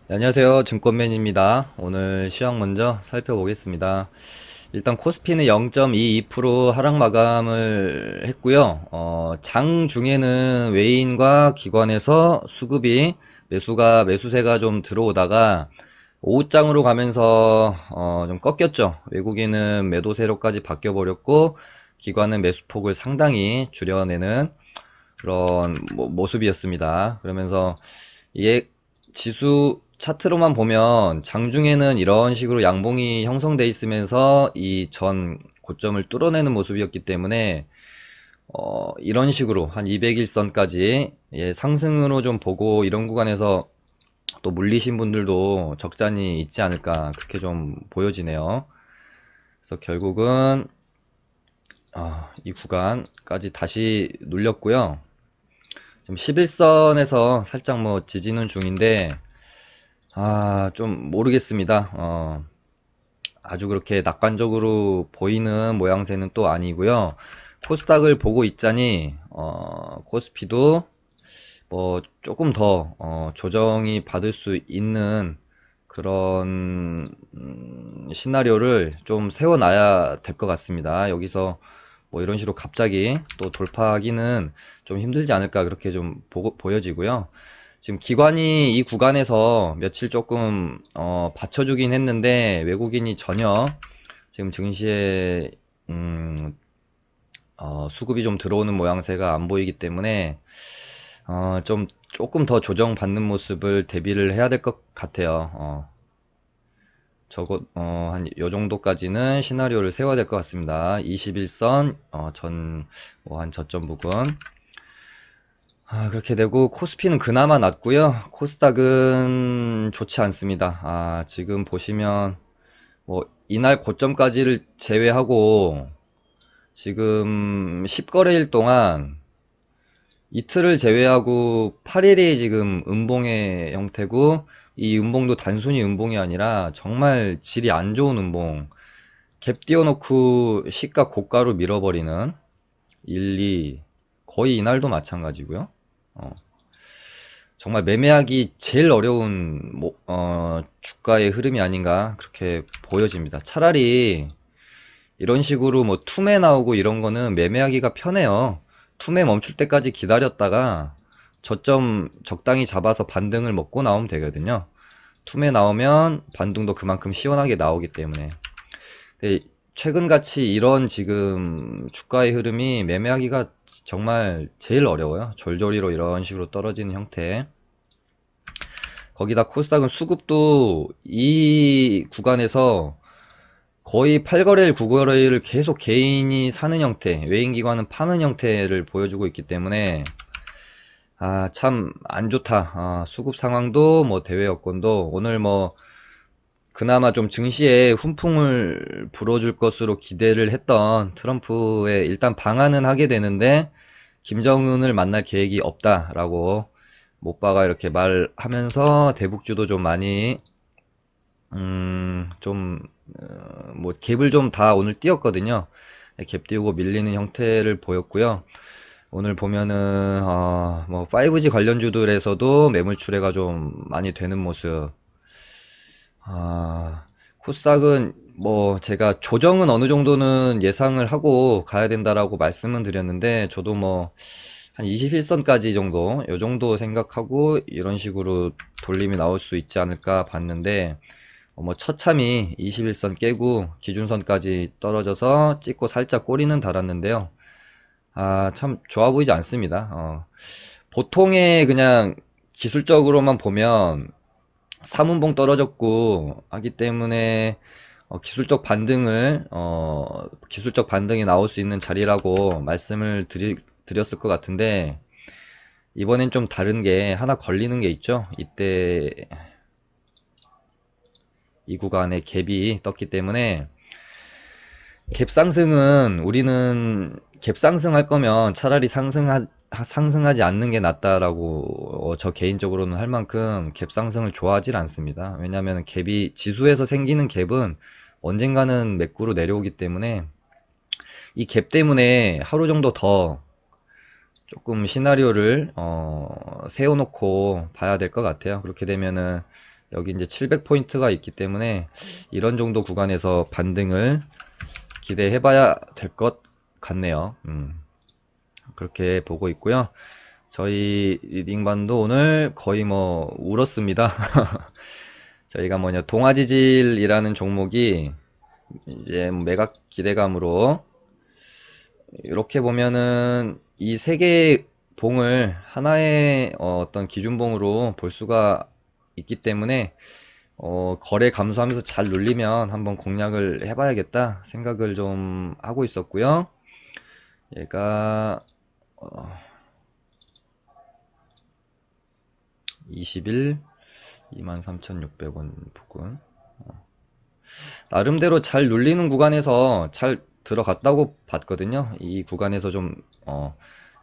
네, 안녕하세요. 증권맨입니다. 오늘 시황 먼저 살펴보겠습니다. 일단 코스피는 0.22% 하락 마감을 했고요. 장 중에는 외인과 기관에서 수급이 매수세가 좀 들어오다가 오후장으로 가면서 좀 꺾였죠. 외국인은 매도 세로까지 바뀌어 버렸고 기관은 매수폭을 상당히 줄여내는 그런 모습이었습니다. 그러면서 이게 지수 차트로만 보면 장중에는 이런 식으로 양봉이 형성돼 있으면서 이 전 고점을 뚫어내는 모습이었기 때문에 이런 식으로 한 200일선까지 상승으로 좀 보고 이런 구간에서 또 물리신 분들도 적잖이 있지 않을까 그렇게 좀 보여지네요. 그래서 결국은 이 구간까지 다시 눌렸고요. 지금 11선에서 살짝 뭐 지지는 중인데 좀 모르겠습니다. 아주 그렇게 낙관적으로 보이는 모양새는 또 아니고요. 코스닥을 보고 있자니 코스피도 뭐 조금 더 조정이 받을 수 있는 그런 시나리오를 좀 세워놔야 될 것 같습니다. 여기서 뭐 이런 식으로 갑자기 또 돌파하기는 좀 힘들지 않을까 그렇게 좀 보여지고요. 지금 기관이 이 구간에서 며칠 조금 받쳐주긴 했는데 외국인이 전혀 지금 증시에 수급이 좀 들어오는 모양새가 안 보이기 때문에 좀 조금 더 조정받는 모습을 대비를 해야 될 것 같아요. 적어 한 요 정도까지는 시나리오를 세워야 될 것 같습니다. 21선 뭐 한 저점 부근 그렇게 되고 코스피는 그나마 낫고요. 코스닥은 좋지 않습니다. 지금 보시면 뭐 이날 고점까지를 제외하고 지금 10거래일 동안 이틀을 제외하고 8일이 지금 음봉의 형태고 이 음봉도 단순히 음봉이 아니라 정말 질이 안 좋은 음봉 갭 띄워놓고 시가 고가로 밀어버리는 1, 2 거의 이날도 마찬가지고요. 어, 정말 매매하기 제일 어려운 주가의 흐름이 아닌가 그렇게 보여집니다. 차라리 이런 식으로 뭐 투매 나오고 이런 거는 매매하기가 편해요. 투매 멈출 때까지 기다렸다가 저점 적당히 잡아서 반등을 먹고 나오면 되거든요. 투매 나오면 반등도 그만큼 시원하게 나오기 때문에. 근데 최근같이 이런 지금 주가의 흐름이 매매하기가 정말 제일 어려워요. 졸졸이로 이런 식으로 떨어지는 형태. 거기다 코스닥은 수급도 이 구간에서 거의 8거래일, 9거래일을 계속 개인이 사는 형태, 외인 기관은 파는 형태를 보여주고 있기 때문에 참 안 좋다. 수급 상황도 뭐 대외 여건도 오늘 뭐 그나마 좀 증시에 훈풍을 불어줄 것으로 기대를 했던 트럼프의 일단 방한은 하게 되는데 김정은을 만날 계획이 없다라고 못바가 이렇게 말하면서 대북주도 좀 많이 좀 뭐 갭을 좀 다 오늘 띄웠거든요. 갭 띄우고 밀리는 형태를 보였고요. 오늘 보면은 뭐 5G 관련주들에서도 매물 출회가 좀 많이 되는 모습. 코스닥은 뭐 제가 조정은 어느 정도는 예상을 하고 가야 된다라고 말씀은 드렸는데 저도 뭐 한 21선까지 정도 요 정도 생각하고 이런 식으로 돌림이 나올 수 있지 않을까 봤는데 뭐 처참히 21선 깨고 기준선까지 떨어져서 찍고 살짝 꼬리는 달았는데요. 참 좋아 보이지 않습니다. 보통의 그냥 기술적으로만 보면 3운봉 떨어졌고 하기 때문에 기술적 반등이 나올 수 있는 자리라고 말씀을 드렸을 것 같은데 이번엔 좀 다른 게 하나 걸리는 게 있죠. 이때 이 구간에 갭이 떴기 때문에 갭 상승은 우리는 갭 상승할 거면 차라리 상승하지 않는 게 낫다라고 저 개인적으로는 할 만큼 갭 상승을 좋아하질 않습니다. 왜냐하면 갭이 지수에서 생기는 갭은 언젠가는 매꾸로 내려오기 때문에 이 갭 때문에 하루 정도 더 조금 시나리오를 세워놓고 봐야 될 것 같아요. 그렇게 되면은 여기 이제 700포인트가 있기 때문에 이런 정도 구간에서 반등을 기대해 봐야 될 것 같네요. 그렇게 보고 있고요. 저희 리딩반도 오늘 거의 뭐 울었습니다. 저희가 뭐냐, 동아지질이라는 종목이 이제 매각 기대감으로 이렇게 보면은 이 세 개의 봉을 하나의 어떤 기준봉으로 볼 수가 있기 때문에 거래 감소하면서 잘 눌리면 한번 공략을 해봐야겠다 생각을 좀 하고 있었고요. 얘가 20일 23,600원 부근, 나름대로 잘 눌리는 구간에서 잘 들어갔다고 봤거든요. 이 구간에서 좀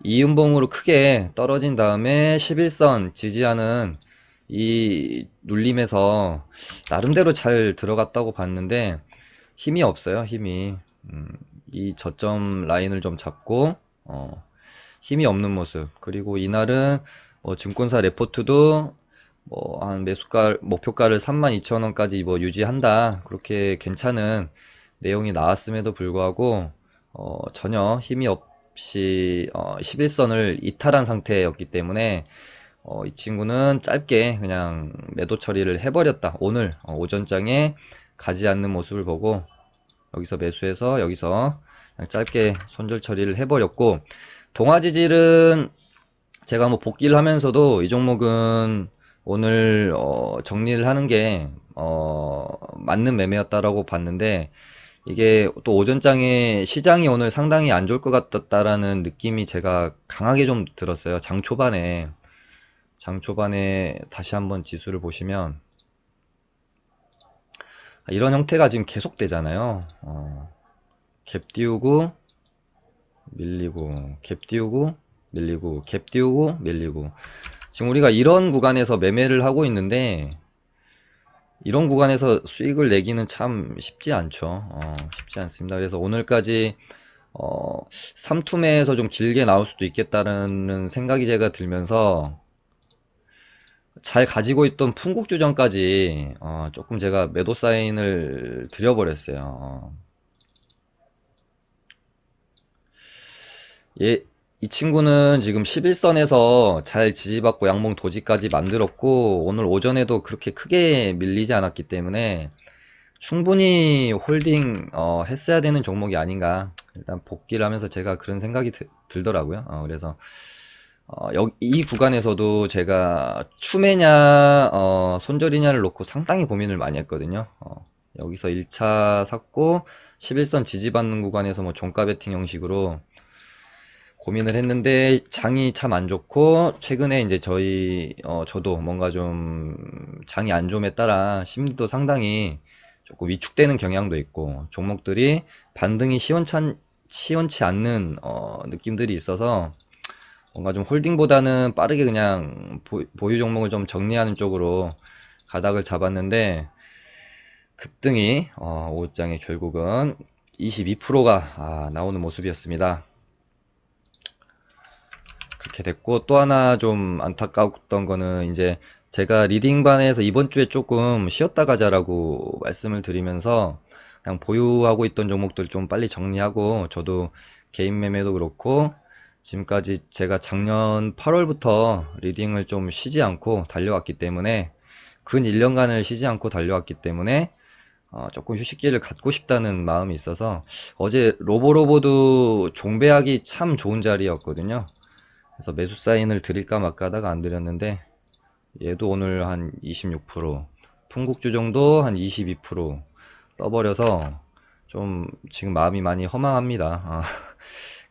이음봉으로 크게 떨어진 다음에 11선 지지하는 이 눌림에서 나름대로 잘 들어갔다고 봤는데 힘이 없어요. 힘이 이 저점 라인을 좀 잡고 힘이 없는 모습. 그리고 이날은 증권사 레포트도 뭐 한 매수가 목표가를 32,000원까지 뭐 유지한다, 그렇게 괜찮은 내용이 나왔음에도 불구하고 전혀 힘이 없이 11선을 이탈한 상태였기 때문에 이 친구는 짧게 그냥 매도 처리를 해버렸다. 오늘 오전장에 가지 않는 모습을 보고 여기서 매수해서 여기서 그냥 짧게 손절 처리를 해버렸고, 동아지질은 제가 뭐 복귀를 하면서도 이 종목은 오늘 정리를 하는 게 맞는 매매였다라고 봤는데, 이게 또 오전장에 시장이 오늘 상당히 안 좋을 것 같다라는 느낌이 제가 강하게 좀 들었어요. 장 초반에 다시 한번 지수를 보시면 이런 형태가 지금 계속되잖아요. 갭 띄우고 밀리고, 갭 띄우고 밀리고, 갭 띄우고 밀리고. 지금 우리가 이런 구간에서 매매를 하고 있는데 이런 구간에서 수익을 내기는 참 쉽지 않죠. 쉽지 않습니다. 그래서 오늘까지 삼투매에서 좀 길게 나올 수도 있겠다는 생각이 제가 들면서 잘 가지고 있던 풍국주전까지 조금 제가 매도 사인을 드려버렸어요. 이 친구는 지금 11선에서 잘 지지받고 양봉 도지까지 만들었고, 오늘 오전에도 그렇게 크게 밀리지 않았기 때문에 충분히 홀딩 했어야 되는 종목이 아닌가, 일단 복귀를 하면서 제가 그런 생각이 들더라고요. 그래서 이 구간에서도 제가 추매냐 손절이냐를 놓고 상당히 고민을 많이 했거든요. 여기서 1차 샀고 11선 지지받는 구간에서 뭐 종가 베팅 형식으로 고민을 했는데 장이 참 안 좋고, 최근에 이제 저도 뭔가 좀 장이 안 좋음에 따라 심리도 상당히 조금 위축되는 경향도 있고, 종목들이 반등이 시원치 않는 느낌들이 있어서 뭔가 좀 홀딩보다는 빠르게 그냥 보유 종목을 좀 정리하는 쪽으로 가닥을 잡았는데, 급등이 오후장에 결국은 22%가 나오는 모습이었습니다. 그렇게 됐고, 또 하나 좀 안타까웠던 거는 이제 제가 리딩반에서 이번 주에 조금 쉬었다 가자라고 말씀을 드리면서 그냥 보유하고 있던 종목들 좀 빨리 정리하고, 저도 개인 매매도 그렇고 지금까지 제가 작년 8월부터 리딩을 좀 쉬지 않고 달려왔기 때문에, 근 1년간을 쉬지 않고 달려왔기 때문에 조금 휴식기를 갖고 싶다는 마음이 있어서 어제 로보로보도 종배하기 참 좋은 자리였거든요. 그래서 매수 사인을 드릴까 말까 하다가 안 드렸는데, 얘도 오늘 한 26%, 풍국주정도 한 22% 떠버려서 좀 지금 마음이 많이 허망합니다.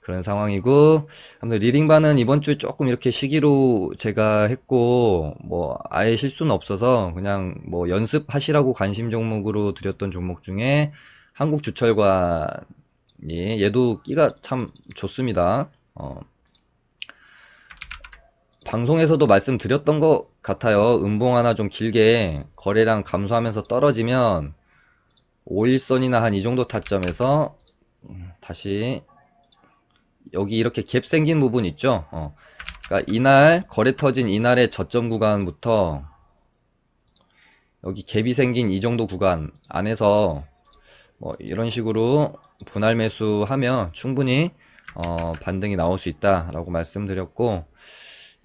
그런 상황이고, 아무튼 리딩반은 이번 주에 조금 이렇게 시기로 제가 했고, 뭐 아예 실수는 없어서 그냥 뭐 연습하시라고 관심 종목으로 드렸던 종목 중에 한국주철관이, 얘도 끼가 참 좋습니다. 방송에서도 말씀드렸던 것 같아요. 음봉 하나 좀 길게 거래량 감소하면서 떨어지면 5일선이나 한 이 정도 타점에서 다시 여기 이렇게 갭 생긴 부분 있죠. 그러니까 이날 거래 터진 이날의 저점 구간부터 여기 갭이 생긴 이 정도 구간 안에서 뭐 이런 식으로 분할 매수하면 충분히 반등이 나올 수 있다라고 말씀드렸고,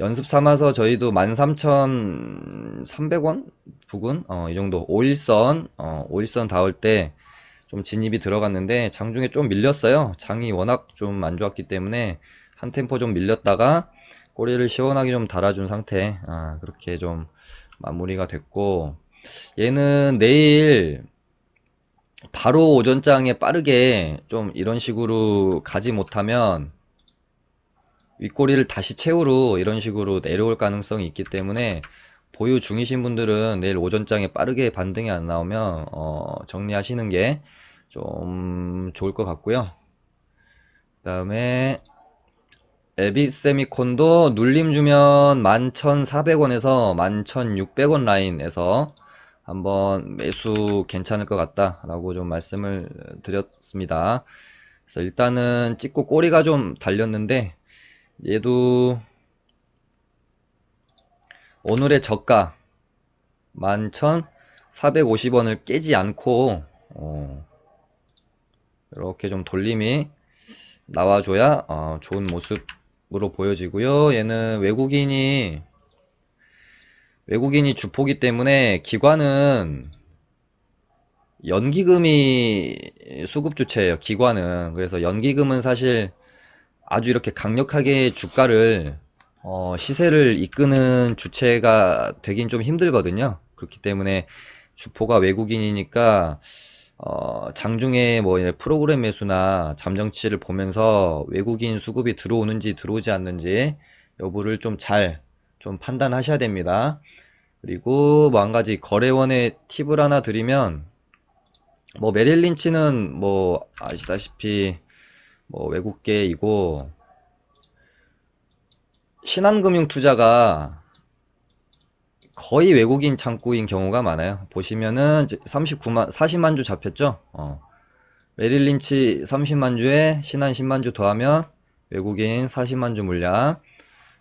연습 삼아서 저희도 13,300원 부근 이 정도 5일선 5일선 닿을 때 좀 진입이 들어갔는데 장중에 좀 밀렸어요. 장이 워낙 좀 안 좋았기 때문에 한 템포 좀 밀렸다가 꼬리를 시원하게 좀 달아준 상태, 그렇게 좀 마무리가 됐고, 얘는 내일 바로 오전장에 빠르게 좀 이런 식으로 가지 못하면 윗꼬리를 다시 채우러 이런 식으로 내려올 가능성이 있기 때문에, 보유 중이신 분들은 내일 오전장에 빠르게 반등이 안 나오면 정리하시는 게 좀 좋을 것 같고요. 그 다음에 에비세미콘도 눌림 주면 11,400원에서 11,600원 라인에서 한번 매수 괜찮을 것 같다 라고 좀 말씀을 드렸습니다. 그래서 일단은 찍고 꼬리가 좀 달렸는데, 얘도 오늘의 저가 11,450원을 깨지 않고 이렇게 좀 돌림이 나와줘야 좋은 모습으로 보여지고요. 얘는 외국인이 주포기 때문에 기관은 연기금이 수급 주체예요. 기관은. 그래서 연기금은 사실 아주 이렇게 강력하게 주가를 시세를 이끄는 주체가 되긴 좀 힘들거든요. 그렇기 때문에 주포가 외국인이니까 장중에 뭐 프로그램 매수나 잠정치를 보면서 외국인 수급이 들어오는지 들어오지 않는지 여부를 좀 잘 좀 판단하셔야 됩니다. 그리고 뭐 한 가지 거래원의 팁을 하나 드리면, 뭐 메릴 린치는 뭐 아시다시피 뭐 외국계이고, 신한금융투자가 거의 외국인 창구인 경우가 많아요. 보시면은 40만 주 잡혔죠. 메릴 린치 30만 주에 신한 10만 주 더하면 외국인 40만 주 물량.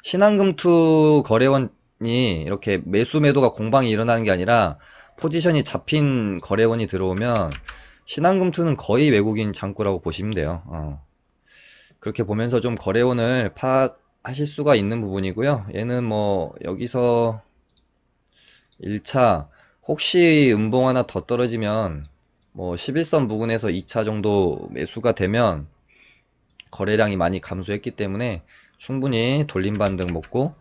신한금투 거래원이 이렇게 매수 매도가 공방이 일어나는 게 아니라 포지션이 잡힌 거래원이 들어오면 신한금투는 거의 외국인 창구라고 보시면 돼요. 그렇게 보면서 좀 거래원을 파악하실 수가 있는 부분이고요. 얘는 뭐 여기서 1차 혹시 음봉 하나 더 떨어지면 뭐 11선 부근에서 2차 정도 매수가 되면 거래량이 많이 감소했기 때문에 충분히 돌림 반등 먹고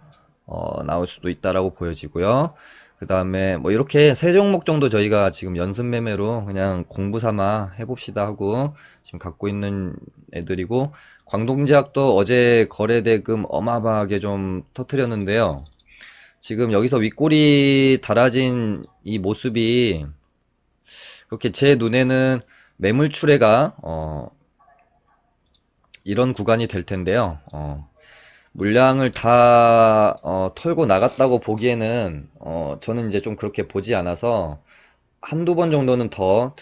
나올 수도 있다라고 보여지고요. 그 다음에 뭐 이렇게 세 종목 정도 저희가 지금 연습 매매로 그냥 공부 삼아 해봅시다 하고 지금 갖고 있는 애들이고, 광동제약도 어제 거래대금 어마어마하게 좀 터트렸는데요. 지금 여기서 윗골이 달아진 이 모습이 그렇게 제 눈에는 매물 출회가 이런 구간이 될 텐데요. 물량을 다 털고 나갔다고 보기에는 저는 이제 좀 그렇게 보지 않아서 한두 번 정도는 더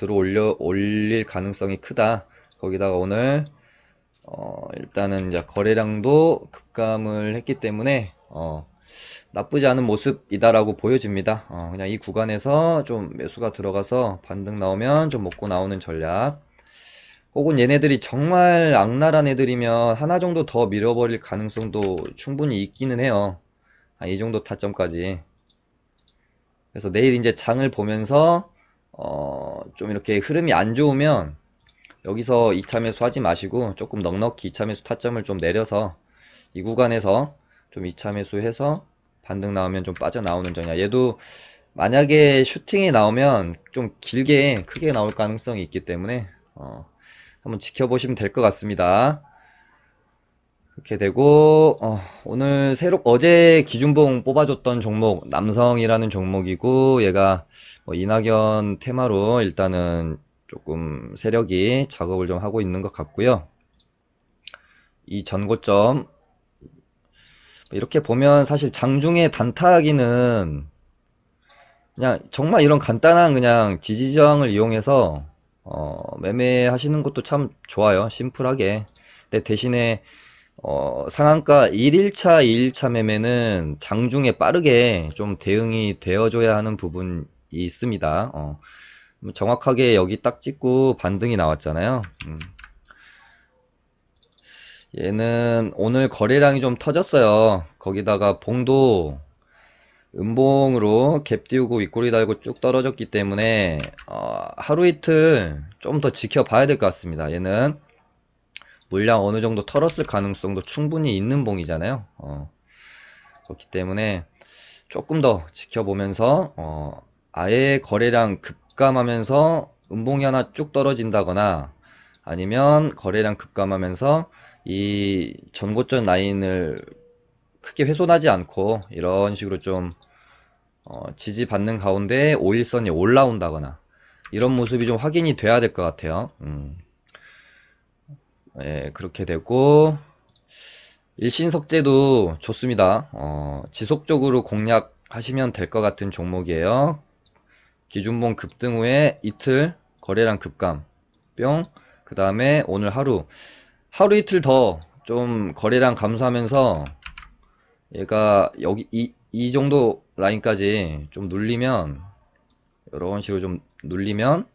올릴 가능성이 크다. 거기다가 오늘 일단은 이제 거래량도 급감을 했기 때문에 나쁘지 않은 모습이다라고 보여집니다. 그냥 이 구간에서 좀 매수가 들어가서 반등 나오면 좀 먹고 나오는 전략. 혹은 얘네들이 정말 악랄한 애들이면 하나 정도 더 밀어버릴 가능성도 충분히 있기는 해요. 이 정도 타점까지. 그래서 내일 이제 장을 보면서 좀 이렇게 흐름이 안 좋으면 여기서 2차 매수 하지 마시고 조금 넉넉히 2차 매수 타점을 좀 내려서 이 구간에서 좀 2차 매수해서 반등 나오면 좀 빠져나오는 전략. 얘도 만약에 슈팅이 나오면 좀 길게 크게 나올 가능성이 있기 때문에 한번 지켜보시면 될 것 같습니다. 그렇게 되고 오늘 어제 기준봉 뽑아줬던 종목 남성이라는 종목이고, 얘가 뭐 이낙연 테마로 일단은 조금 세력이 작업을 좀 하고 있는 것 같고요. 이 전고점 이렇게 보면 사실 장중에 단타하기는 그냥 정말 이런 간단한 그냥 지지저항을 이용해서 매매하시는 것도 참 좋아요. 심플하게. 근데 대신에 상한가 1일차, 2일차 매매는 장중에 빠르게 좀 대응이 되어줘야 하는 부분이 있습니다. 뭐 정확하게 여기 딱 찍고 반등이 나왔잖아요. 얘는 오늘 거래량이 좀 터졌어요. 거기다가 봉도 음봉으로 갭 띄우고 윗꼬리 달고 쭉 떨어졌기 때문에 하루 이틀 좀 더 지켜봐야 될 것 같습니다. 얘는 물량 어느 정도 털었을 가능성도 충분히 있는 봉이잖아요. 그렇기 때문에 조금 더 지켜보면서 아예 거래량 급감하면서 음봉이 하나 쭉 떨어진다거나 아니면 거래량 급감하면서 이 전고점 라인을 크게 훼손하지 않고 이런 식으로 좀 지지받는 가운데 5일선이 올라온다거나 이런 모습이 좀 확인이 돼야 될 것 같아요. 예, 그렇게 되고 일신석재도 좋습니다. 지속적으로 공략하시면 될 것 같은 종목이에요. 기준봉 급등 후에 이틀 거래량 급감 뿅. 그 다음에 오늘 하루 이틀 더 좀 거래량 감소하면서 얘가 여기 이 정도 라인까지 좀 눌리면 이런 식으로 좀 눌리면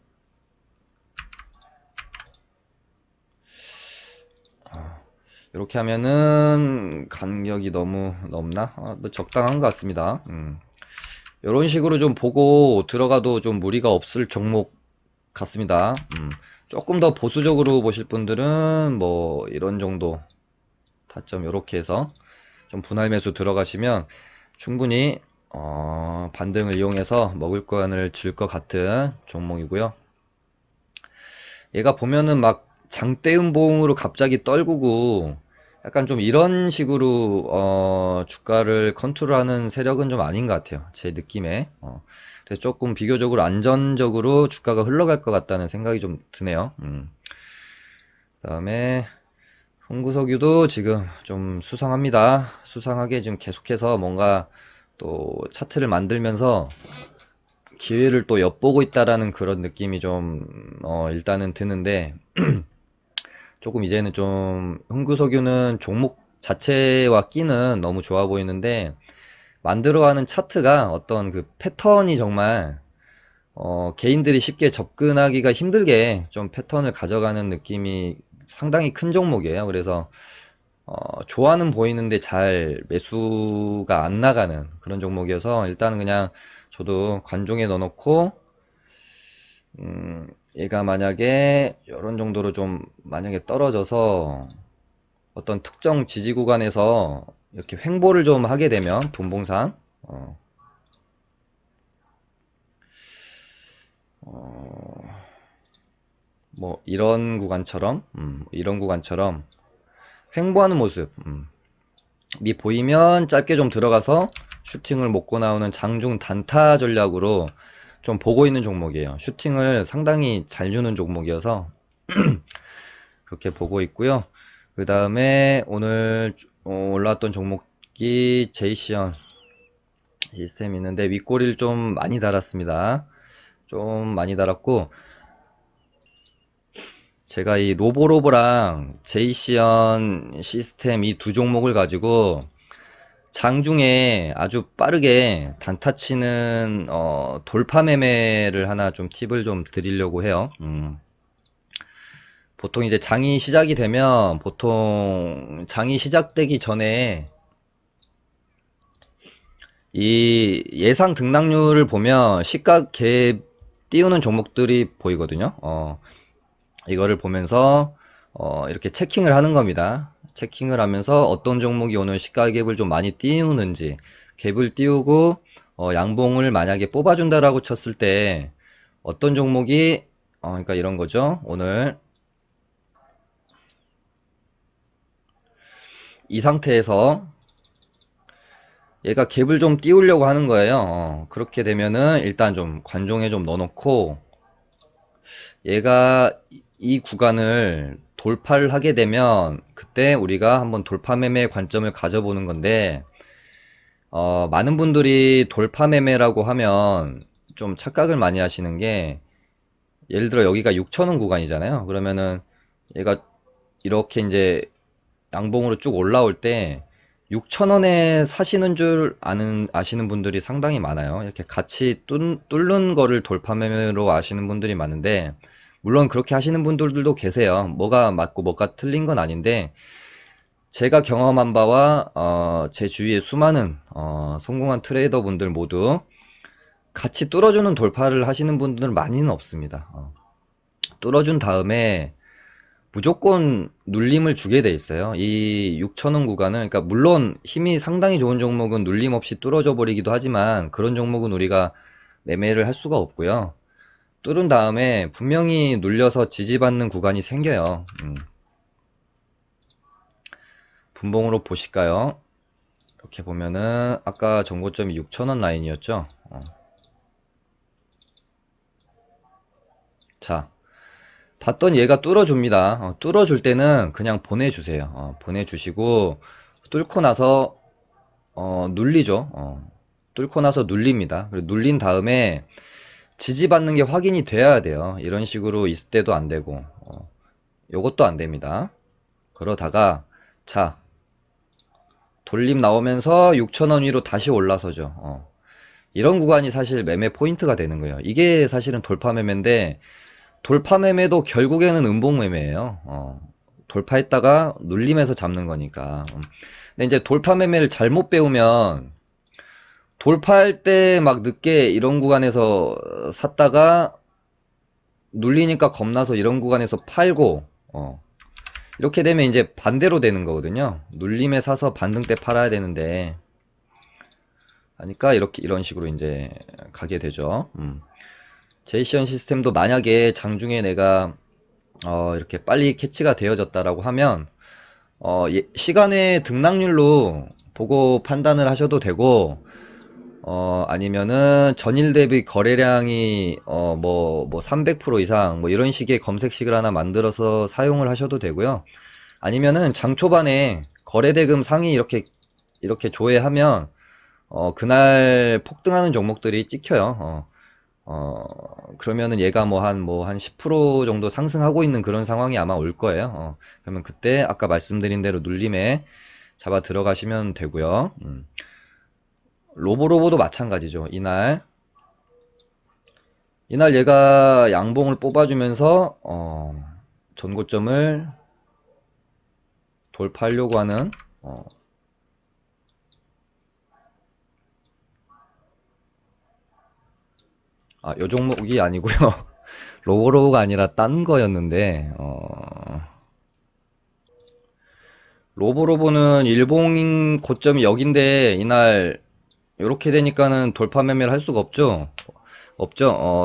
이렇게 하면은 간격이 너무 넓나? 뭐 적당한 것 같습니다. 이런 식으로 좀 보고 들어가도 좀 무리가 없을 종목 같습니다. 조금 더 보수적으로 보실 분들은 뭐 이런 정도 타점 이렇게 해서 좀 분할 매수 들어가시면 충분히 반등을 이용해서 먹을 거를 줄 것 같은 종목이고요. 얘가 보면은 막 장대음봉으로 갑자기 떨구고 약간 좀 이런 식으로 주가를 컨트롤하는 세력은 좀 아닌 것 같아요. 제 느낌에. 그래서 조금 비교적으로 안전적으로 주가가 흘러갈 것 같다는 생각이 좀 드네요. 그다음에 홍구석유도 지금 좀 수상합니다. 수상하게 지금 계속해서 뭔가 또 차트를 만들면서 기회를 또 엿보고 있다라는 그런 느낌이 좀 일단은 드는데 조금 이제는 좀 흥구석유는 종목 자체와 끼는 너무 좋아 보이는데 만들어가는 차트가 어떤 그 패턴이 정말 개인들이 쉽게 접근하기가 힘들게 좀 패턴을 가져가는 느낌이 상당히 큰 종목이에요. 그래서 좋아는 보이는데 잘 매수가 안 나가는 그런 종목이어서 일단은 그냥 저도 관종에 넣어놓고 얘가 만약에 이런 정도로 좀 만약에 떨어져서 어떤 특정 지지 구간에서 이렇게 횡보를 좀 하게 되면 분봉상 뭐 이런 구간처럼 횡보하는 모습 이 보이면 짧게 좀 들어가서 슈팅을 먹고 나오는 장중 단타 전략으로 좀 보고 있는 종목이에요. 슈팅을 상당히 잘 주는 종목이어서 그렇게 보고 있고요. 그 다음에 오늘 올라왔던 종목이 제이시언 시스템이 있는데 윗꼬리를 좀 많이 달았습니다. 좀 많이 달았고 제가 이 로보로보랑 제이시언 시스템 이 두 종목을 가지고 장중에 아주 빠르게 단타 치는 돌파 매매를 하나 좀 팁을 좀 드리려고 해요. 보통 이제 장이 시작이 되면 보통 장이 시작되기 전에 이 예상 등락률을 보면 시가 갭 띄우는 종목들이 보이거든요. 이거를 보면서 이렇게 체킹을 하는 겁니다. 체킹을 하면서 어떤 종목이 오늘 시가 갭을 좀 많이 띄우는지 갭을 띄우고 양봉을 만약에 뽑아준다라고 쳤을 때 어떤 종목이 그러니까 이런 거죠. 오늘 이 상태에서 얘가 갭을 좀 띄우려고 하는 거예요. 그렇게 되면은 일단 좀 관종에 좀 넣어놓고 얘가 이 구간을 돌파를 하게 되면 그때 우리가 한번 돌파 매매 관점을 가져보는 건데 많은 분들이 돌파 매매라고 하면 좀 착각을 많이 하시는 게 예를 들어 여기가 6천원 구간이잖아요. 그러면은 얘가 이렇게 이제 양봉으로 쭉 올라올 때 6,000원에 사시는 줄 아시는 분들이 상당히 많아요. 이렇게 같이 뚫는 거를 돌파 매매로 아시는 분들이 많은데, 물론 그렇게 하시는 분들도 계세요. 뭐가 맞고 뭐가 틀린 건 아닌데, 제가 경험한 바와 제 주위의 수많은 성공한 트레이더 분들 모두 같이 뚫어주는 돌파를 하시는 분들은 많이는 없습니다. 뚫어준 다음에 무조건 눌림을 주게 돼 있어요. 이 6,000원 구간을, 그러니까 물론 힘이 상당히 좋은 종목은 눌림 없이 뚫어져 버리기도 하지만 그런 종목은 우리가 매매를 할 수가 없고요. 뚫은 다음에 분명히 눌려서 지지받는 구간이 생겨요. 분봉으로 보실까요? 이렇게 보면은 아까 전고점이 6,000원 라인이었죠. 자, 봤더니 얘가 뚫어줍니다. 뚫어줄 때는 그냥 보내주세요. 보내주시고 뚫고 나서 눌리죠. 뚫고 나서 눌립니다. 그리고 눌린 다음에 지지받는 게 확인이 돼야 돼요. 이런 식으로 있을 때도 안 되고 요것도 안 됩니다. 그러다가 자, 돌림 나오면서 6,000원 위로 다시 올라서죠. 이런 구간이 사실 매매 포인트가 되는 거예요. 이게 사실은 돌파 매매인데, 돌파 매매도 결국에는 음봉 매매예요. 돌파했다가 눌림에서 잡는 거니까. 근데 이제 돌파 매매를 잘못 배우면 돌파할 때 막 늦게 이런 구간에서 샀다가 눌리니까 겁나서 이런 구간에서 팔고 이렇게 되면 이제 반대로 되는 거거든요. 눌림에 사서 반등 때 팔아야 되는데 하니까 이런 식으로 이제 가게 되죠. 제이시언 시스템도 만약에 장중에 내가 이렇게 빨리 캐치가 되어졌다라고 하면 시간의 등락률로 보고 판단을 하셔도 되고 아니면은 전일 대비 거래량이 뭐 300% 이상 뭐 이런 식의 검색식을 하나 만들어서 사용을 하셔도 되고요. 아니면은 장 초반에 거래대금 상위 이렇게 조회하면 그날 폭등하는 종목들이 찍혀요. 그러면은 얘가 한 10% 정도 상승하고 있는 그런 상황이 아마 올 거예요. 그러면 그때 아까 말씀드린 대로 눌림에 잡아 들어가시면 되고요. 로보로보도 마찬가지죠. 이날 얘가 양봉을 뽑아주면서 전고점을 돌파하려고 하는 요 종목이 아니고요. 로보로보가 아니라 딴 거였는데 로보로보는 일봉 고점이 여긴데 이날 요렇게 되니까는 돌파 매매를 할 수가 없죠.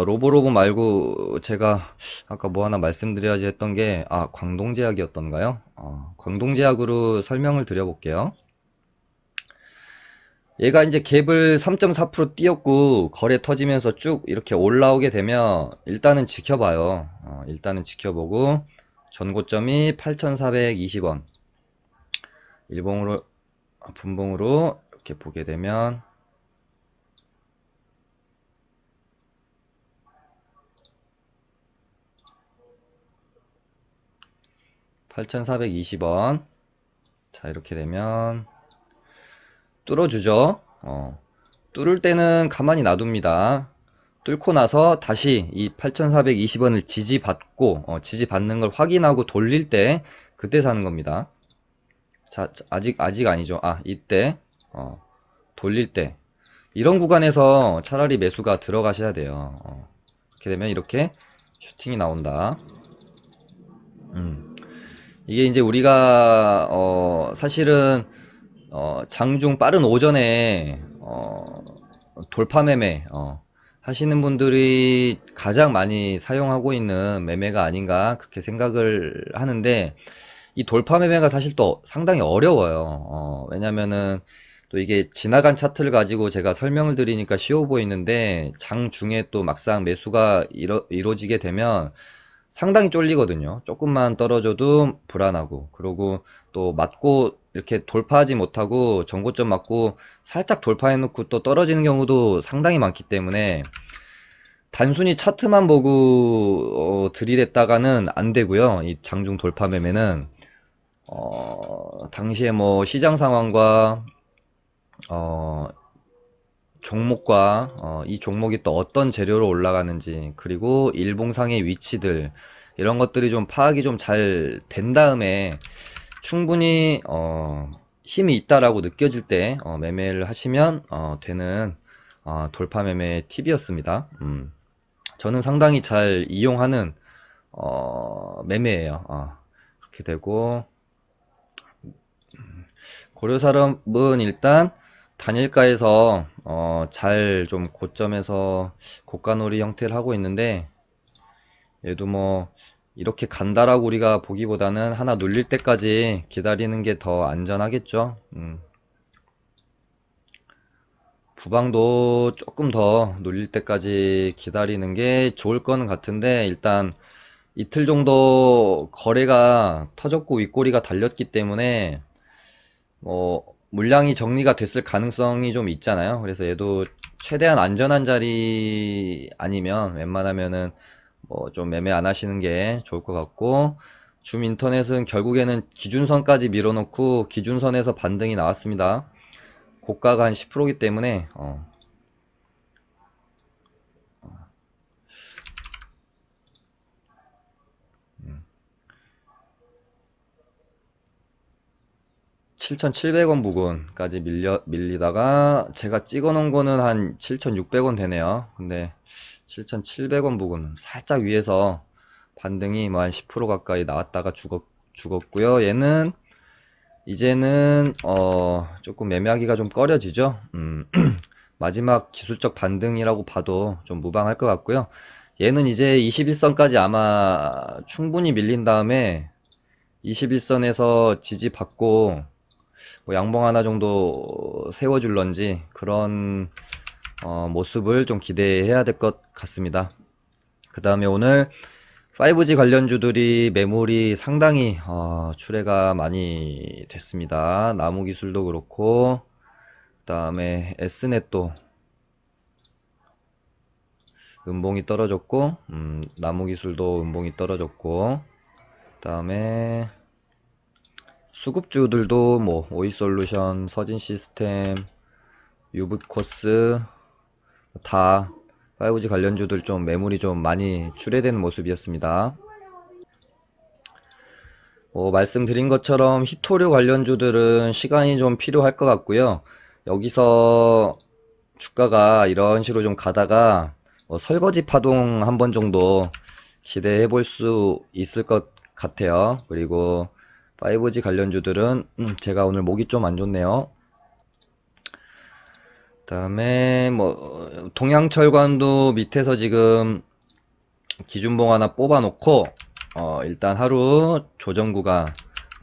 로보로보 말고 제가 아까 뭐 하나 말씀드려야지 했던 게 광동제약이었던가요? 광동제약으로 설명을 드려볼게요. 얘가 이제 갭을 3.4% 띄었고 거래 터지면서 쭉 이렇게 올라오게 되면 일단은 지켜봐요. 일단은 지켜보고 전고점이 8,420원 일봉으로 분봉으로 이렇게 보게 되면 8,420원. 자, 이렇게 되면 뚫어주죠. 뚫을 때는 가만히 놔둡니다. 뚫고 나서 다시 이 8,420원을 지지받고 지지받는 걸 확인하고 돌릴 때 그때 사는 겁니다. 자, 아직 아니죠. 이때 돌릴 때 이런 구간에서 차라리 매수가 들어가셔야 돼요. 이렇게 되면 이렇게 슈팅이 나온다. 이게 이제 우리가 사실은 장중 빠른 오전에 돌파 매매 하시는 분들이 가장 많이 사용하고 있는 매매가 아닌가 그렇게 생각을 하는데 이 돌파 매매가 사실 또 상당히 어려워요. 왜냐면은 또 이게 지나간 차트를 가지고 제가 설명을 드리니까 쉬워 보이는데 장중에 또 막상 매수가 이루어지게 되면 상당히 쫄리거든요. 조금만 떨어져도 불안하고 그러고 또 맞고 이렇게 돌파하지 못하고 전고점 맞고 살짝 돌파해 놓고 또 떨어지는 경우도 상당히 많기 때문에 단순히 차트만 보고 들이댔다가는 안 되고요. 이 장중 돌파 매매는 당시에 뭐 시장 상황과 어, 종목과 이 종목이 또 어떤 재료로 올라가는지, 그리고 일봉상의 위치들, 이런 것들이 좀 파악이 좀 잘 된 다음에 충분히 힘이 있다라고 느껴질 때 매매를 하시면 되는 돌파 매매 팁이었습니다. 저는 상당히 잘 이용하는 매매예요. 그렇게 되고, 고려사람은 일단 단일가에서 잘 좀 고점에서 고가놀이 형태를 하고 있는데, 얘도 뭐 이렇게 간다라고 우리가 보기보다는 하나 눌릴 때까지 기다리는 게 더 안전하겠죠. 부방도 조금 더 눌릴 때까지 기다리는 게 좋을 거는 같은데, 일단 이틀 정도 거래가 터졌고 윗꼬리가 달렸기 때문에 뭐 물량이 정리가 됐을 가능성이 좀 있잖아요. 그래서 얘도 최대한 안전한 자리 아니면 웬만하면은 뭐 좀 매매 안 하시는 게 좋을 것 같고, 줌 인터넷은 결국에는 기준선까지 밀어놓고 기준선에서 반등이 나왔습니다. 고가가 한 10%이기 때문에 7,700원 부근까지 밀리다가 제가 찍어 놓은 거는 한 7,600원 되네요. 근데 7,700원 부근 살짝 위에서 반등이 뭐 한 10% 가까이 나왔다가 죽었고요. 얘는 이제는 조금 매매하기가 좀 꺼려지죠. 마지막 기술적 반등이라고 봐도 좀 무방할 것 같고요. 얘는 이제 21선까지 아마 충분히 밀린 다음에 21선에서 지지받고 뭐 양봉 하나 정도 세워줄런지 그런 모습을 좀 기대해야 될 것 같습니다. 그 다음에 오늘 5G 관련주들이 매물이 상당히 출회가 많이 됐습니다. 나무기술도 그렇고, 그 다음에 S넷도 음봉이 떨어졌고, 나무기술도 음봉이 떨어졌고, 그 다음에 수급주들도 뭐 오이솔루션, 서진시스템, 유붓코스 다 5G 관련주들 좀 매물이 좀 많이 출회되는 모습이었습니다. 말씀드린 것처럼 히토류 관련주들은 시간이 좀 필요할 것 같고요. 여기서 주가가 이런 식으로 좀 가다가 설거지 파동 한 번 정도 기대해 볼 수 있을 것 같아요. 그리고 5G 관련주들은 제가 오늘 목이 좀 안 좋네요. 그다음에 뭐 동양철관도 밑에서 지금 기준봉 하나 뽑아 놓고 일단 하루 조정구가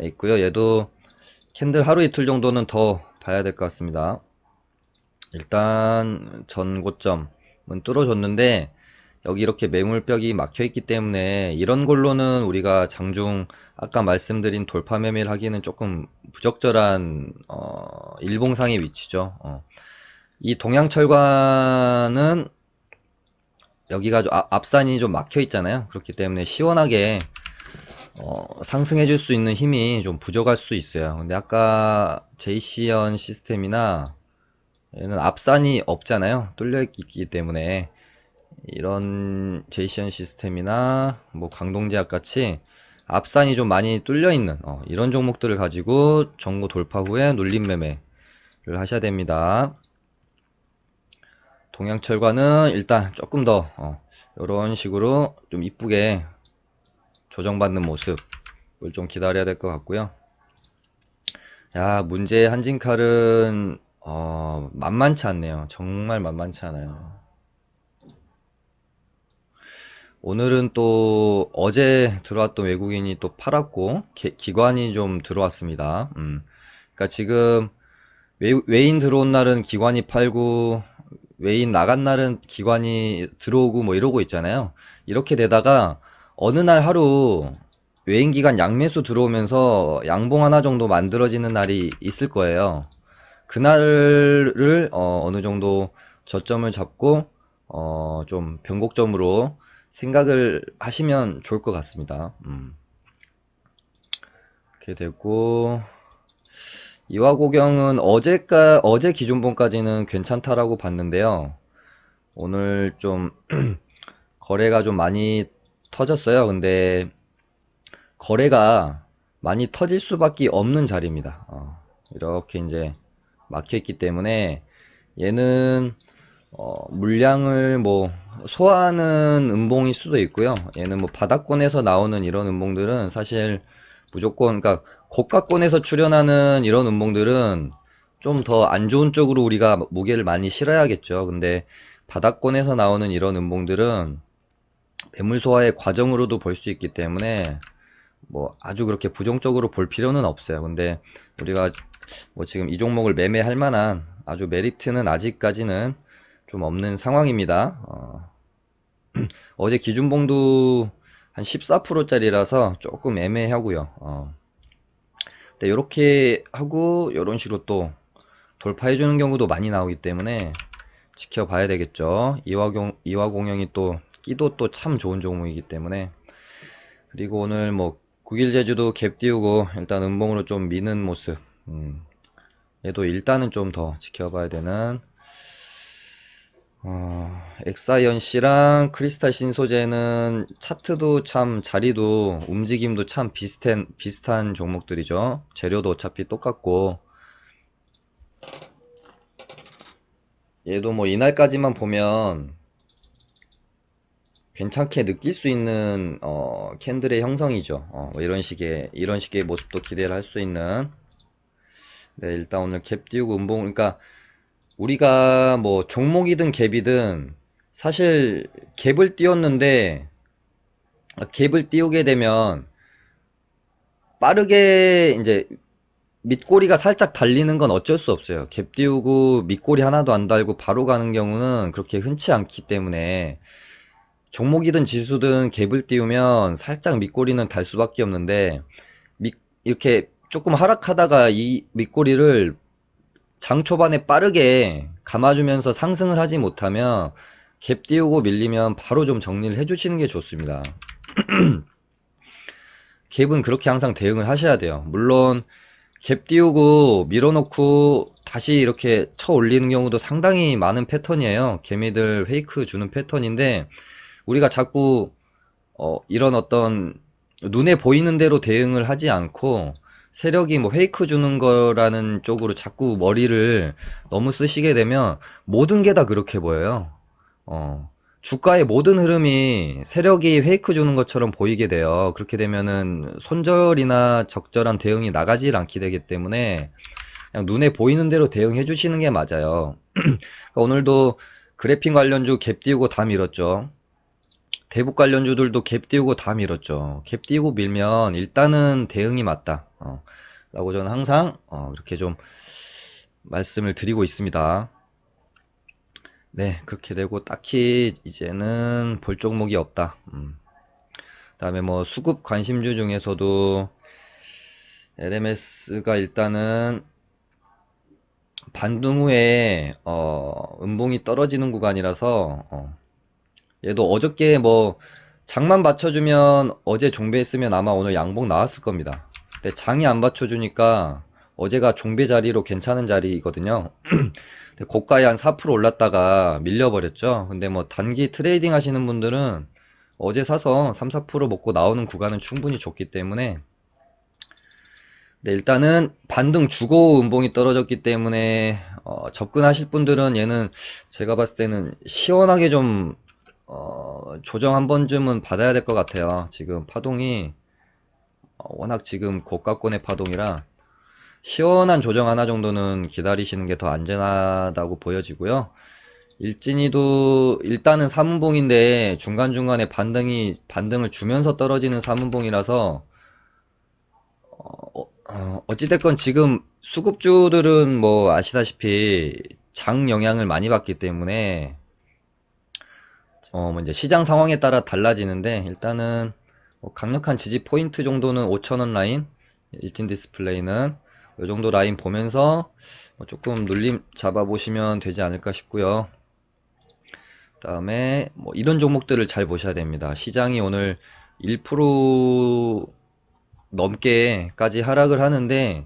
있고요. 얘도 캔들 하루 이틀 정도는 더 봐야 될 것 같습니다. 일단 전 고점은 뚫어줬는데 여기 이렇게 매물벽이 막혀 있기 때문에 이런 걸로는 우리가 장중 아까 말씀드린 돌파 매매를 하기는 조금 부적절한 일봉상의 위치죠. 이 동양철관은 여기가 앞산이 좀 막혀 있잖아요. 그렇기 때문에 시원하게 상승해 줄 수 있는 힘이 좀 부족할 수 있어요. 근데 아까 제이시언 시스템이나 얘는 앞산이 없잖아요. 뚫려 있기 때문에 이런 제이시언 시스템이나 뭐 강동제약 같이 앞산이 좀 많이 뚫려 있는 이런 종목들을 가지고 전고 돌파 후에 눌림 매매를 하셔야 됩니다. 동양철과는 일단 조금 더 이런 식으로 좀 이쁘게 조정받는 모습을 좀 기다려야 될 것 같고요. 야, 문제의 한진칼은 만만치 않네요. 정말 만만치 않아요. 오늘은 또 어제 들어왔던 외국인이 또 팔았고 기관이 좀 들어왔습니다. 그러니까 지금 외인 들어온 날은 기관이 팔고 외인 나간 날은 기관이 들어오고 뭐 이러고 있잖아요. 이렇게 되다가 어느 날 하루 외인 기관 양매수 들어오면서 양봉 하나 정도 만들어지는 날이 있을 거예요. 그날을 어느 정도 저점을 잡고 좀 변곡점으로 생각을 하시면 좋을 것 같습니다. 이렇게 되고, 이화고경은 어제 기준봉까지는 괜찮다라고 봤는데요. 오늘 좀 거래가 좀 많이 터졌어요. 근데 거래가 많이 터질 수밖에 없는 자리입니다. 이렇게 이제 막혀있기 때문에 얘는 물량을 뭐 소화하는 음봉일 수도 있고요. 얘는 뭐 바닥권에서 나오는 이런 음봉들은 사실 무조건, 그러니까 고가권에서 출현하는 이런 음봉들은 좀 더 안 좋은 쪽으로 우리가 무게를 많이 실어야겠죠. 근데 바닥권에서 나오는 이런 음봉들은 매물 소화의 과정으로도 볼 수 있기 때문에 뭐 아주 그렇게 부정적으로 볼 필요는 없어요. 근데 우리가 뭐 지금 이 종목을 매매할 만한 아주 메리트는 아직까지는 좀 없는 상황입니다. 어제 기준봉도 한 14%짜리라서 조금 애매하고요. 근데 이렇게 하고 이런 식으로 또 돌파해주는 경우도 많이 나오기 때문에 지켜봐야 되겠죠. 이화공영이 또 끼도 또 참 좋은 종목이기 때문에. 그리고 오늘 뭐 9일 제주도 갭 띄우고 일단 음봉으로 좀 미는 모습. 얘도 일단은 좀 더 지켜봐야 되는. 엑사이언씨랑 크리스탈 신소재는 차트도 참 자리도 움직임도 참 비슷한 종목들이죠. 재료도 어차피 똑같고, 얘도 뭐 이날까지만 보면 괜찮게 느낄 수 있는 캔들의 형성이죠. 뭐 이런 식의 모습도 기대를 할 수 있는. 네, 일단 오늘 갭 띄우고 음봉, 그러니까 우리가 뭐 종목이든 갭이든 사실 갭을 띄웠는데, 갭을 띄우게 되면 빠르게 이제 밑꼬리가 살짝 달리는 건 어쩔 수 없어요. 갭 띄우고 밑꼬리 하나도 안 달고 바로 가는 경우는 그렇게 흔치 않기 때문에 종목이든 지수든 갭을 띄우면 살짝 밑꼬리는 달 수밖에 없는데, 이렇게 조금 하락하다가 이 밑꼬리를 장 초반에 빠르게 감아주면서 상승을 하지 못하면 갭 띄우고 밀리면 바로 좀 정리를 해주시는 게 좋습니다. 갭은 그렇게 항상 대응을 하셔야 돼요. 물론 갭 띄우고 밀어놓고 다시 이렇게 쳐 올리는 경우도 상당히 많은 패턴이에요. 개미들 페이크 주는 패턴인데, 우리가 자꾸 이런 어떤 눈에 보이는 대로 대응을 하지 않고 세력이 뭐 페이크 주는 거라는 쪽으로 자꾸 머리를 너무 쓰시게 되면 모든 게 다 그렇게 보여요. 주가의 모든 흐름이 세력이 페이크 주는 것처럼 보이게 돼요. 그렇게 되면은 손절이나 적절한 대응이 나가질 않게 되기 때문에 그냥 눈에 보이는 대로 대응해 주시는 게 맞아요. 그러니까 오늘도 그래픽 관련주 갭 띄우고 다 밀었죠. 대북 관련주들도 갭 띄우고 다 밀었죠. 갭 띄우고 밀면 일단은 대응이 맞다. 라고 저는 항상 이렇게 좀 말씀을 드리고 있습니다. 네, 그렇게 되고 딱히 이제는 볼 종목이 없다. 그다음에 뭐 수급 관심주 중에서도 LMS가 일단은 반등 후에 음봉이 떨어지는 구간이라서 얘도 어저께 뭐 장만 받쳐주면 어제 종배했으면 아마 오늘 양봉 나왔을 겁니다. 근데 장이 안 받쳐주니까 어제가 종배 자리로 괜찮은 자리거든요. 근데 고가에 한 4% 올랐다가 밀려버렸죠. 근데 뭐 단기 트레이딩 하시는 분들은 어제 사서 3, 4% 먹고 나오는 구간은 충분히 좋기 때문에, 네, 일단은 반등 주고 음봉이 떨어졌기 때문에 접근하실 분들은 얘는 제가 봤을 때는 시원하게 좀 조정 한 번쯤은 받아야 될 것 같아요. 지금 파동이 워낙 지금 고가권의 파동이라 시원한 조정 하나 정도는 기다리시는 게 더 안전하다고 보여지고요. 일진이도 일단은 3분봉인데 중간중간에 반등을 주면서 떨어지는 3분봉이라서 어찌됐건 지금 수급주들은 뭐 아시다시피 장 영향을 많이 받기 때문에 뭐 이제 시장 상황에 따라 달라지는데, 일단은 뭐 강력한 지지 포인트 정도는 5,000원 라인, 일진 디스플레이는 이 정도 라인 보면서 뭐 조금 눌림 잡아보시면 되지 않을까 싶고요. 그다음에 뭐 이런 종목들을 잘 보셔야 됩니다. 시장이 오늘 1% 넘게까지 하락을 하는데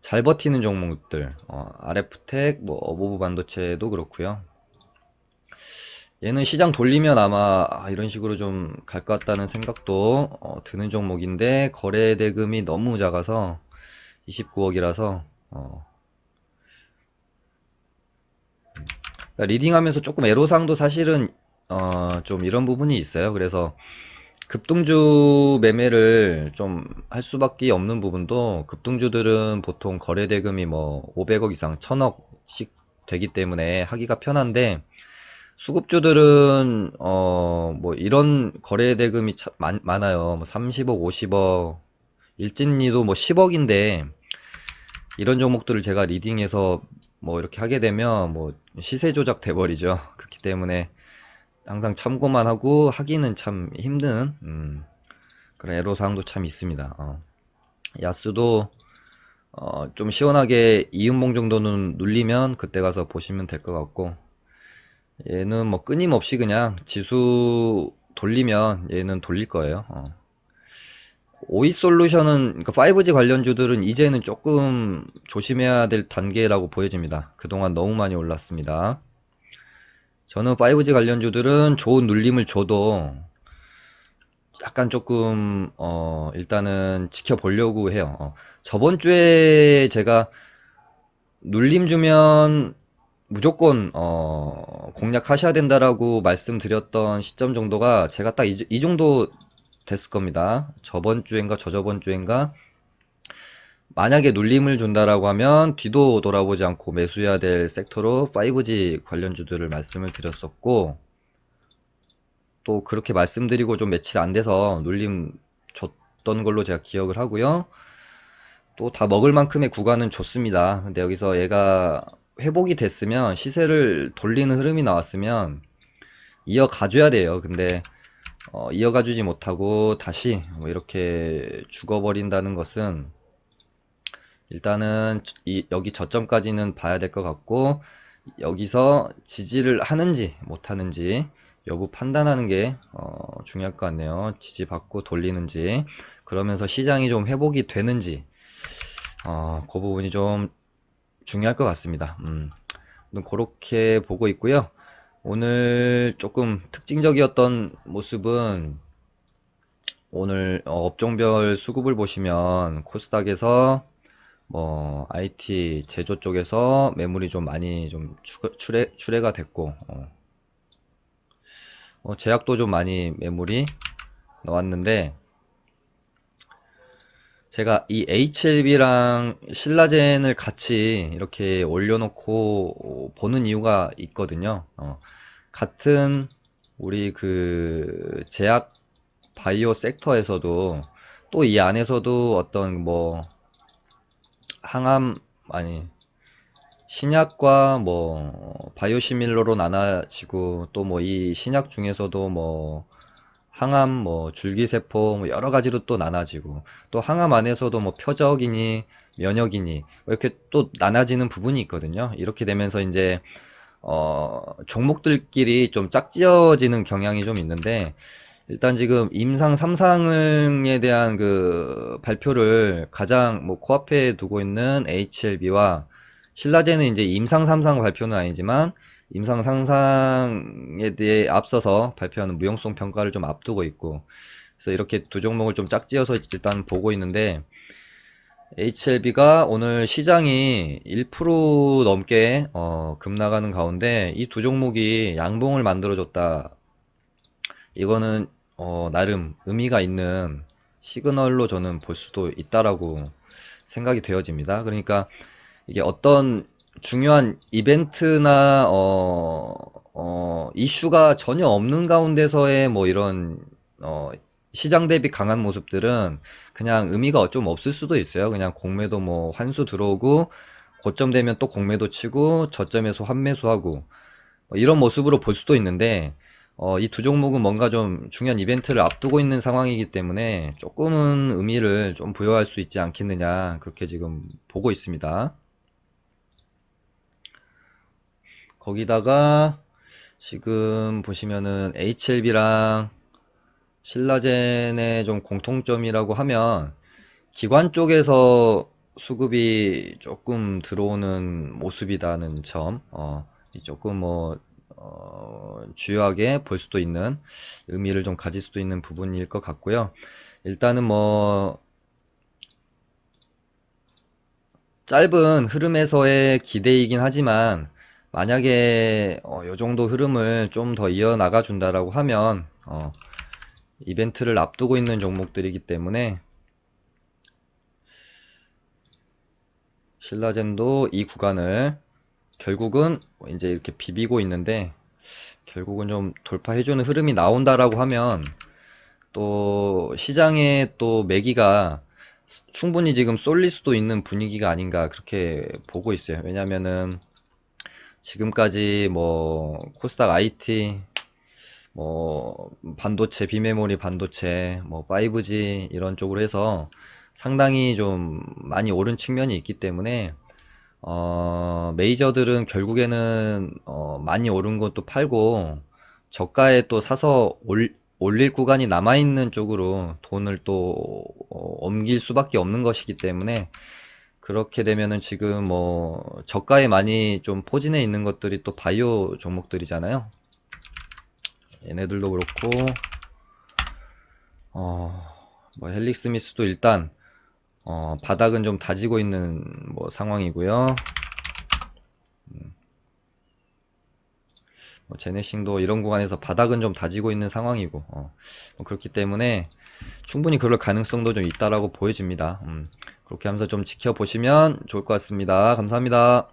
잘 버티는 종목들, RF텍, 뭐 어보브 반도체도 그렇고요. 얘는 시장 돌리면 아마 이런 식으로 좀 갈 것 같다는 생각도 드는 종목인데 거래 대금이 너무 작아서 29억이라서 그러니까 리딩하면서 조금 애로사항도 사실은 좀 이런 부분이 있어요. 그래서 급등주 매매를 좀 할 수밖에 없는 부분도 급등주들은 보통 거래 대금이 뭐 500억 이상, 1000억씩 되기 때문에 하기가 편한데 수급주들은 뭐 이런 거래 대금이 참 많아요. 뭐 30억, 50억, 일진리도 뭐 10억인데 이런 종목들을 제가 리딩해서 뭐 이렇게 하게 되면 뭐 시세 조작 돼버리죠. 그렇기 때문에 항상 참고만 하고 하기는 참 힘든 그런 애로사항도 참 있습니다. 야스도 좀 시원하게 이음봉 정도는 눌리면 그때 가서 보시면 될 것 같고 얘는 뭐 끊임없이 그냥 지수 돌리면 얘는 돌릴 거예요. 오이솔루션은 그러니까 5G 관련주들은 이제는 조금 조심해야 될 단계라고 보여집니다. 그동안 너무 많이 올랐습니다. 저는 5G 관련주들은 좋은 눌림을 줘도 약간 조금 일단은 지켜보려고 해요. 저번 주에 제가 눌림 주면 무조건 공략하셔야 된다라고 말씀드렸던 시점 정도가 제가 딱 이 정도 됐을 겁니다. 저번 주엔가 저저번 주엔가 만약에 눌림을 준다라고 하면 뒤도 돌아보지 않고 매수해야 될 섹터로 5G 관련주들을 말씀을 드렸었고 또 그렇게 말씀드리고 좀 며칠 안 돼서 눌림 줬던 걸로 제가 기억을 하고요. 또 다 먹을 만큼의 구간은 좋습니다. 근데 여기서 얘가 회복이 됐으면 시세를 돌리는 흐름이 나왔으면 이어가줘야 돼요. 근데 이어가주지 못하고 다시 뭐 이렇게 죽어버린다는 것은 일단은 여기 저점까지는 봐야 될 것 같고 여기서 지지를 하는지 못하는지 여부 판단하는 게 중요할 것 같네요. 지지받고 돌리는지 그러면서 시장이 좀 회복이 되는지 그 부분이 좀 중요할 것 같습니다. 그렇게 보고 있고요. 오늘 조금 특징적이었던 모습은 오늘 업종별 수급을 보시면 코스닥에서 뭐 IT 제조 쪽에서 매물이 좀 많이 좀 출회가 됐고 제약도 좀 많이 매물이 나왔는데 제가 이 HLB랑 신라젠을 같이 이렇게 올려놓고 보는 이유가 있거든요. 같은 우리 그 제약 바이오 섹터에서도 또 이 안에서도 어떤 뭐 항암 아니 신약과 뭐 바이오시밀러로 나눠지고 또 뭐 이 신약 중에서도 뭐 항암 뭐 줄기세포 뭐 여러 가지로 또 나눠지고 또 항암 안에서도 뭐 표적이니 면역이니 뭐 이렇게 또 나눠지는 부분이 있거든요. 이렇게 되면서 이제 종목들끼리 좀 짝지어지는 경향이 좀 있는데 일단 지금 임상 3상에 대한 그 발표를 가장 뭐 코앞에 두고 있는 HLB와 신라젠은 이제 임상 3상 발표는 아니지만 임상 상상에 대해 앞서서 발표하는 무용성 평가를 좀 앞두고 있고 그래서 이렇게 두 종목을 좀 짝지어서 일단 보고 있는데 HLB가 오늘 시장이 1% 넘게 급락하는 가운데 이 두 종목이 양봉을 만들어줬다. 이거는 나름 의미가 있는 시그널로 저는 볼 수도 있다라고 생각이 되어집니다. 그러니까 이게 어떤 중요한 이벤트나 이슈가 전혀 없는 가운데서의 뭐 이런 시장 대비 강한 모습들은 그냥 의미가 좀 없을 수도 있어요. 그냥 공매도 뭐 환수 들어오고 고점 되면 또 공매도 치고 저점에서 환매수하고 뭐 이런 모습으로 볼 수도 있는데 이 두 종목은 뭔가 좀 중요한 이벤트를 앞두고 있는 상황이기 때문에 조금은 의미를 좀 부여할 수 있지 않겠느냐 그렇게 지금 보고 있습니다. 거기다가 지금 보시면은 HLB랑 신라젠의 좀 공통점이라고 하면 기관 쪽에서 수급이 조금 들어오는 모습이라는 점, 이 조금 뭐, 주요하게 볼 수도 있는, 의미를 좀 가질 수도 있는 부분일 것 같고요. 일단은 뭐, 짧은 흐름에서의 기대이긴 하지만, 만약에, 요 정도 흐름을 좀 더 이어나가 준다라고 하면, 이벤트를 앞두고 있는 종목들이기 때문에, 신라젠도 이 구간을 결국은 이제 이렇게 비비고 있는데 결국은 좀 돌파해주는 흐름이 나온다라고 하면 또 시장에 또 매기가 충분히 지금 쏠릴 수도 있는 분위기가 아닌가 그렇게 보고 있어요. 왜냐면은 지금까지 뭐 코스닥 IT 뭐 반도체 비메모리 반도체 뭐 5G 이런 쪽으로 해서 상당히 좀 많이 오른 측면이 있기 때문에 메이저들은 결국에는 많이 오른 것도 팔고 저가에 또 사서 올릴 구간이 남아있는 쪽으로 돈을 또 옮길 수밖에 없는 것이기 때문에 그렇게 되면은 지금 뭐 저가에 많이 좀 포진해 있는 것들이 또 바이오 종목들이잖아요. 얘네들도 그렇고 뭐 헬릭스미스도 일단 바닥은 좀 다지고 있는 뭐 상황이고요. 뭐 제네싱도 이런 구간에서 바닥은 좀 다지고 있는 상황이고 뭐 그렇기 때문에 충분히 그럴 가능성도 좀 있다라고 보여집니다. 그렇게 하면서 좀 지켜보시면 좋을 것 같습니다. 감사합니다.